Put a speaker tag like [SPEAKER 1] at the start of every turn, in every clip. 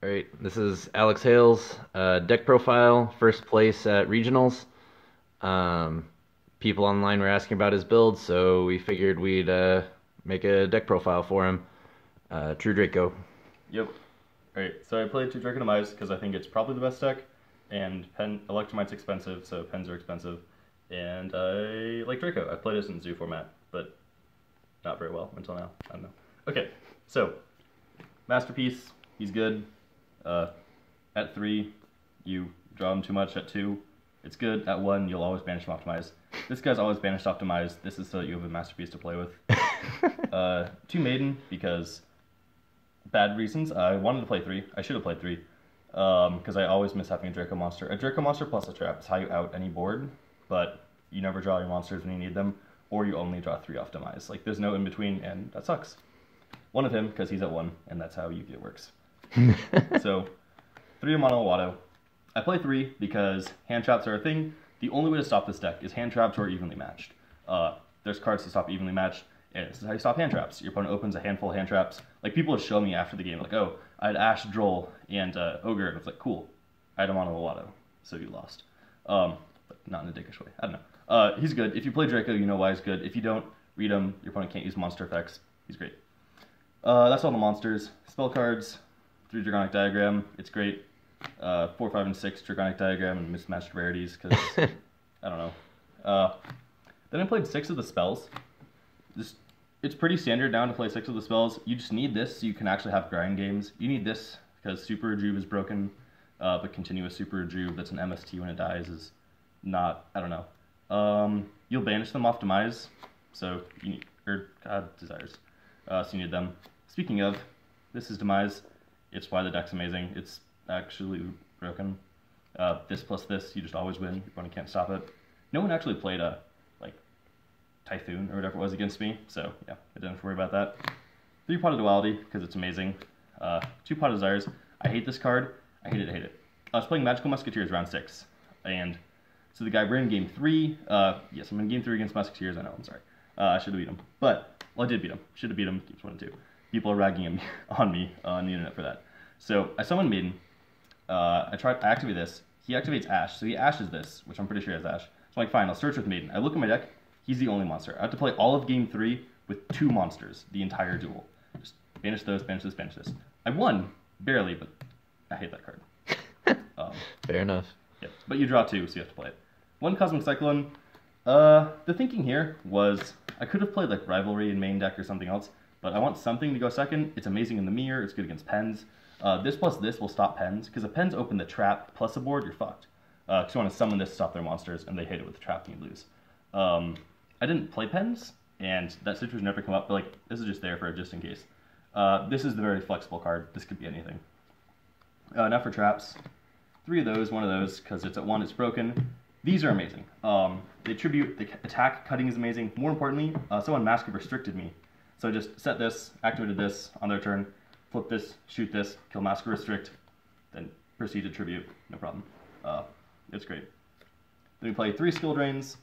[SPEAKER 1] All right, this is Alex Hales, deck profile, first place at regionals. Um, People online were asking about his build, so we figured we'd make a deck profile for him. True Draco.
[SPEAKER 2] Yep. Alright, so I played 2 Draco Demise because I think it's probably the best deck, and Electromite's expensive, so pens are expensive, and I like Draco. I played this in zoo format, but not very well until now. I don't know. Okay, so Masterpiece, he's good. At 3, you draw him too much. At 2, it's good. At 1, you'll always banish him Optimize. This guy's always banished Optimize. This is so that you have a Masterpiece to play with. 2 Maiden, because bad reasons. I wanted to play 3. I should have played 3. Because I always miss having a Draco monster. A Draco monster plus a trap is how you out any board, but you never draw your monsters when you need them, or you only draw 3 Optimize. Like, there's no in between, and that sucks. One of him, because he's at 1, and that's how Yugioh works. So, 3 mono Watto. I play 3 because hand traps are a thing. The only way to stop this deck is hand traps or evenly matched. There's cards to stop evenly matched, and this is how you stop hand traps. Your opponent opens a handful of hand traps. Like, people would show me after the game, like, oh, I had Ash, Droll, and Ogre, and it's like, cool, I had a mono Watto, so you lost. But not in a dickish way, I don't know. He's good. If you play Draco, you know why he's good. If you don't, read him. Your opponent can't use monster effects. He's great. That's all the monsters. Spell cards. 3 Dragonic Diagram, it's great. 4, 5, and 6 Dragonic Diagram and mismatched rarities, because, I don't know. Then I played 6 of the spells. It's pretty standard now to play 6 of the spells. You just need this so you can actually have grind games. You need this because Super Rejuve is broken, but continuous Super Rejuve that's an MST when it dies is not, I don't know. You'll banish them off Demise, so you need, Desires. So you need them. Speaking of, this is Demise. It's why the deck's amazing. It's actually broken. This plus this, you just always win. Your opponent can't stop it. No one actually played a, like, Typhoon or whatever it was against me, so yeah, I didn't have to worry about that. 3 Pot of Duality, because it's amazing. 2 Pot of Desires. I hate this card. I hate it. I was playing Magical Musketeers round 6, and so the guy, we're in game 3. Yes, I'm in game 3 against Musketeers. I know, I'm sorry. I should have beat him, but, well, I did beat him. Should have beat him. Games 1 and 2. People are ragging on me on the internet for that. So I summon Maiden. I activate this. He activates Ash, so he ashes this, which I'm pretty sure he has Ash. So I'm like, fine, I'll search with Maiden. I look at my deck. He's the only monster. I have to play all of game 3 with 2 monsters, the entire duel. Just banish those, banish this, banish this. I won, barely, but I hate that card.
[SPEAKER 1] Fair enough.
[SPEAKER 2] Yeah, but you draw 2, so you have to play it. 1 Cosmic Cyclone. The thinking here was I could have played like Rivalry in main deck or something else, but I want something to go second. It's amazing in the mirror. It's good against pens. This plus this will stop pens, because if pens open the trap plus a board, you're fucked. Because you want to summon this to stop their monsters, and they hit it with the trap and you lose. I didn't play pens, and that situation never come up, but like this is just there for just in case. This is the very flexible card. This could be anything. Now for traps. 3 of those, 1 of those, because it's at 1, it's broken. These are amazing. They tribute, the attack cutting is amazing. More importantly, someone Mask restricted me. So I just set this, activated this on their turn, flip this, shoot this, kill Mask Restrict, then proceed to tribute, no problem. It's great. Then we play 3 skill drains,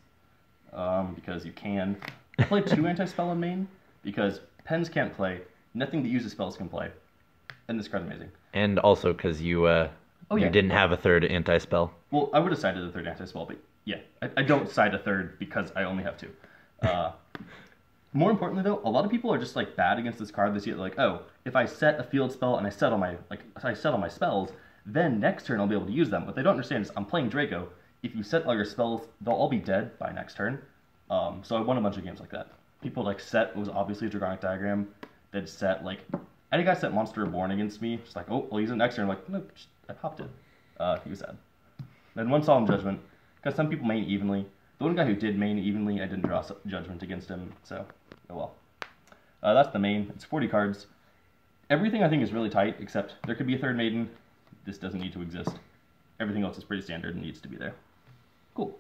[SPEAKER 2] because you can. I play 2 anti-spell on main, because pens can't play, nothing that uses spells can play. And this card's amazing.
[SPEAKER 1] And also because you you didn't have a 3rd anti-spell.
[SPEAKER 2] Well, I would have sided the 3rd anti-spell, but yeah, I don't side a 3rd because I only have 2. More importantly, though, a lot of people are just like bad against this card. They see it like, oh, if I set a field spell and I set all my spells, then next turn I'll be able to use them. What they don't understand is I'm playing Draco. If you set all your spells, they'll all be dead by next turn. So I won a bunch of games like that. People like set was obviously a Dragonic Diagram. They'd set like any guy set Monster Reborn against me. Just like, oh, I'll use it next turn. I'm like, no, I popped it. He was sad. Then 1 Solemn Judgment, because some people main evenly. The one guy who did main evenly, I didn't draw Judgment against him, so oh well. That's the main. It's 40 cards. Everything I think is really tight, except there could be a 3rd Maiden. This doesn't need to exist. Everything else is pretty standard and needs to be there. Cool.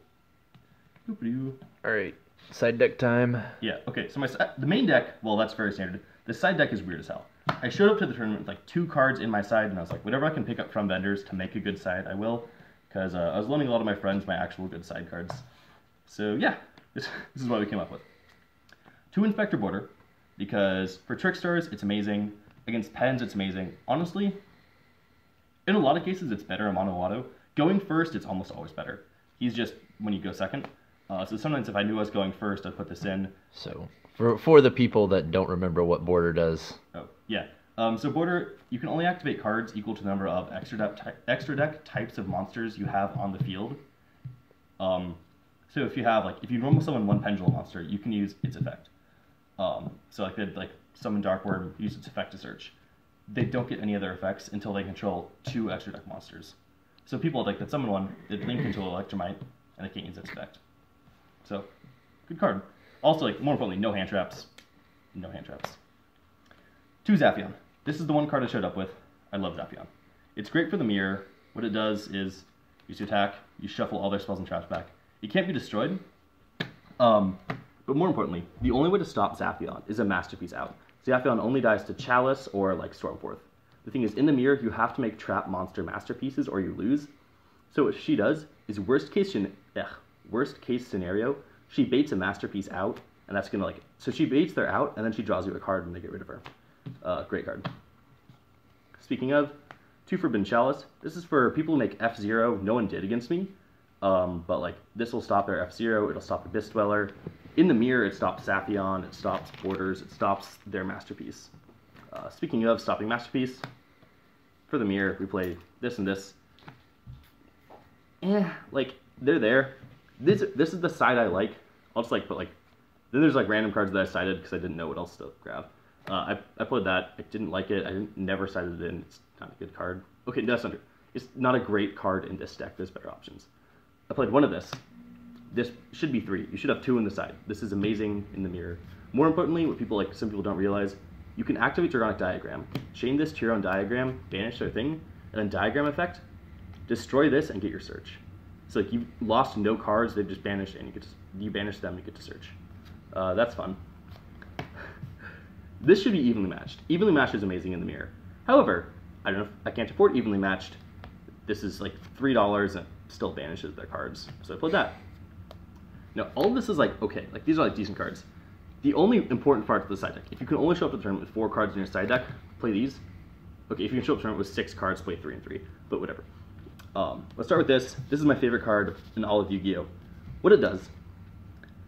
[SPEAKER 1] Alright, side deck time.
[SPEAKER 2] Yeah, okay, so the main deck, well, that's very standard. The side deck is weird as hell. I showed up to the tournament with like 2 cards in my side, and I was like, whatever I can pick up from vendors to make a good side, I will. Because I was loaning a lot of my friends my actual good side cards. So yeah, this is what we came up with. 2 Inspector Border, because for Trickstars, it's amazing. Against pens, it's amazing. Honestly, In a lot of cases, it's better in mono auto. Going first, it's almost always better. He's just when you go second. So sometimes if I knew I was going first, I'd put this in.
[SPEAKER 1] So for the people that don't remember what border does.
[SPEAKER 2] Oh, yeah. So border, you can only activate cards equal to the number of extra deck types of monsters you have on the field. So if you have if you normal summon one pendulum monster, you can use its effect. So they'd summon Dark Worm, use its effect to search. They don't get any other effects until they control 2 extra deck monsters. So people that summon one, they link into Electromite, and they can't use its effect. So, good card. Also, more importantly, no hand traps. No hand traps. 2 Zaphion. This is the one card I showed up with. I love Zaphion. It's great for the mirror. What it does is, use to attack, you shuffle all their spells and traps back. It can't be destroyed. But more importantly, the only way to stop Zaphion is a Masterpiece out. Zaphion only dies to Chalice or Stormforth. The thing is, in the mirror, you have to make trap monster masterpieces or you lose. So what she does is worst case scenario, she baits a masterpiece out, and that's gonna so she baits their out, and then she draws you a card and they get rid of her. Great card. Speaking of, 2 Forbidden Chalice. This is for people who make F0. No one did against me. But this will stop their F0, it'll stop Abyss Dweller. In the mirror, it stops Zaphion, it stops Borders, it stops their Masterpiece. Speaking of stopping Masterpiece, for the mirror, we play this and this. They're there. This is the side I like. I'll just put then there's random cards that I sided because I didn't know what else to grab. I played that, I didn't like it, never sided it in, it's not a good card. Okay, Death Center. It's not a great card in this deck, there's better options. I played one of this. This should be 3. You should have 2 on the side. This is amazing in the mirror. More importantly, what some people don't realize, you can activate Dragonic Diagram, chain this to your own diagram, banish their thing, and then Diagram Effect, destroy this and get your search. So you lost no cards, they've just banished, and you banish them, you get to search. That's fun. This should be evenly matched. Evenly matched is amazing in the mirror. However, I can't afford evenly matched. This is $3 and it still banishes their cards. So I played that. Now, all of this is okay, these are decent cards. The only important part of the side deck, if you can only show up to the tournament with 4 cards in your side deck, play these. Okay, if you can show up to the tournament with 6 cards, play 3 and 3, but whatever. Let's start with this. This is my favorite card in all of Yu-Gi-Oh! What it does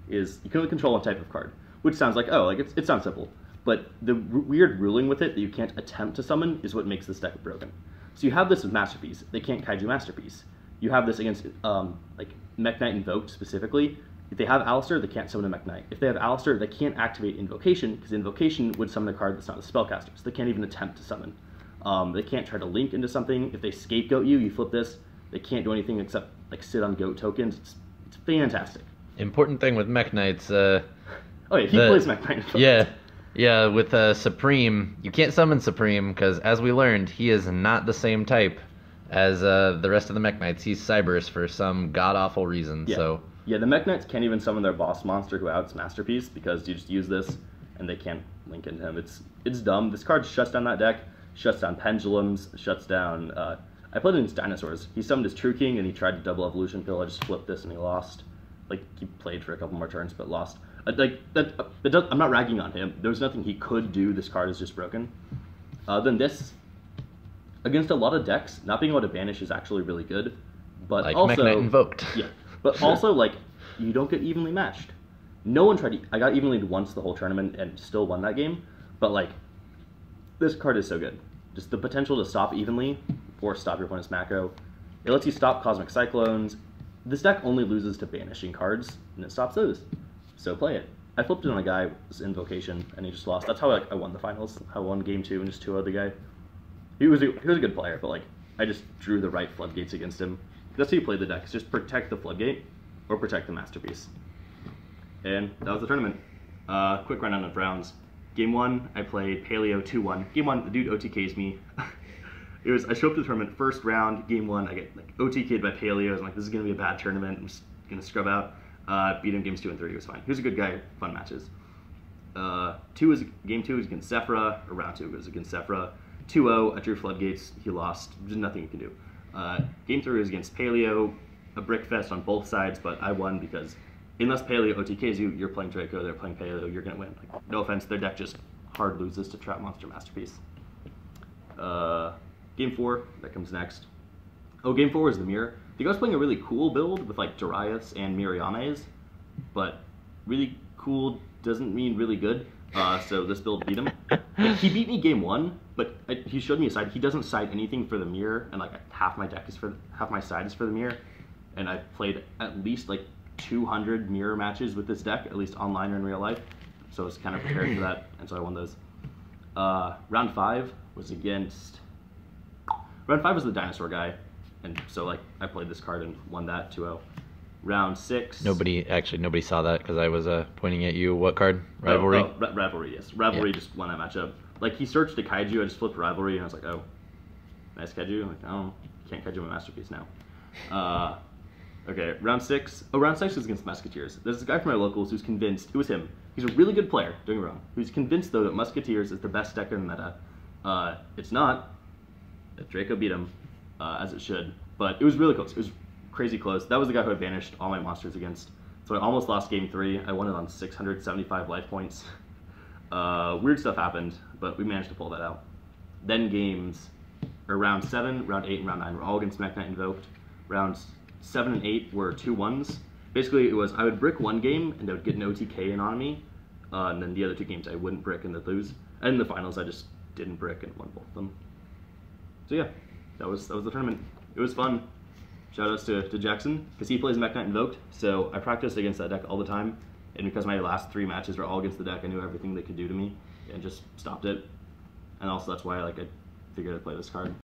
[SPEAKER 2] is you can only control one type of card, which sounds it sounds simple, but the weird ruling with it that you can't attempt to summon is what makes this deck broken. So you have this with Masterpiece. They can't Kaiju Masterpiece. You have this against Mech Knight Invoked specifically. If they have Alistair, they can't summon a Mech Knight. If they have Alistair, they can't activate Invocation, because Invocation would summon a card that's not a spellcaster, so they can't even attempt to summon. They can't try to link into something. If they scapegoat you, you flip this, they can't do anything except sit on goat tokens. It's fantastic.
[SPEAKER 1] Important thing with Mech Knights,
[SPEAKER 2] oh yeah, he plays Mech Knight Invoked.
[SPEAKER 1] Yeah, with Supreme, you can't summon Supreme, because as we learned, he is not the same type as the rest of the Mech Knights. He's Cyberus for some god-awful reason, so...
[SPEAKER 2] Yeah, the Mech Knights can't even summon their boss monster who outs Masterpiece, because you just use this, and they can't link into him. It's dumb. This card shuts down that deck, shuts down Pendulums, shuts down... I played against Dinosaurs. He summoned his True King, and he tried to double Evolution Pill. I just flipped this, and he lost. He played for a couple more turns, but lost. I'm not ragging on him. There was nothing he could do. This card is just broken. Then this... Against a lot of decks, not being able to banish is actually really good, but also...
[SPEAKER 1] Mech Knight Invoked.
[SPEAKER 2] Yeah. But also, you don't get evenly matched. No one tried I got evenly once the whole tournament and still won that game, but, this card is so good. Just the potential to stop evenly or stop your opponent's macro. It lets you stop Cosmic Cyclones. This deck only loses to banishing cards, and it stops those. So play it. I flipped it on a guy with Invocation, and he just lost. That's how I won the finals. I won game 2 and just 2 other guy. He was a good player, but, I just drew the right floodgates against him. That's how you play the deck. It's just protect the floodgate or protect the Masterpiece. And that was the tournament. Quick rundown of rounds. Game 1, I played Paleo 2-1. Game 1, the dude OTKs me. I showed up to the tournament, first round, game 1, I get OTK'd by Paleo. I was this is going to be a bad tournament. I'm just going to scrub out. Beat him games 2 and 3, it was fine. He was a good guy, fun matches. Game 2 was against Sephra, or round 2 was against Sephra. 2-0, I drew Floodgates, he lost. There's nothing you can do. Game 3 was against Paleo, a brick fest on both sides, but I won because unless Paleo OTKs you, you're playing Draco, they're playing Paleo, you're going to win. No offense, their deck just hard loses to Trap Monster Masterpiece. Game 4, that comes next. Oh, Game 4 was the mirror. The guy was playing a really cool build with like Darius and Miriames, but really cool doesn't mean really good. So this build beat him. Like, he beat me game 1, but he showed me a side. He doesn't side anything for the mirror, and like half my side is for the mirror. And I've played at least like 200 mirror matches with this deck, at least online or in real life. So I was kind of prepared for that, and so I won those. Round 5 was against. Round 5 was the dinosaur guy, and so like I played this card and won that 2-0. Round 6.
[SPEAKER 1] Nobody saw that because I was pointing at you. What card? Rivalry?
[SPEAKER 2] Rivalry, yes. Rivalry just won that matchup. Like, he searched a kaiju, I just flipped Rivalry, and I was like, oh, nice kaiju. I'm like, oh, can't kaiju my masterpiece now. Okay, round 6. Oh, round 6 is against Musketeers. There's a guy from my locals who's convinced, it was him. He's a really good player, don't get me wrong. Who's convinced, though, that Musketeers is the best deck in the meta. It's not. Draco beat him, as it should. But it was really close. It was crazy close. That was the guy who I banished all my monsters against. So I almost lost game 3. I won it on 675 life points. Weird stuff happened, but we managed to pull that out. Then round 7, round 8, and round 9 were all against Mech Knight Invoked. Rounds 7 and 8 were 2-1s. Basically, it was I would brick one game and they would get an OTK in on me, and then the other 2 games I wouldn't brick and they'd lose. And in the finals, I just didn't brick and won both of them. So yeah, that was the tournament. It was fun. Shoutouts to Jackson, because he plays Mech Knight Invoked, so I practiced against that deck all the time, and because my last 3 matches were all against the deck, I knew everything they could do to me, and just stopped it. And also that's why I figured I'd play this card.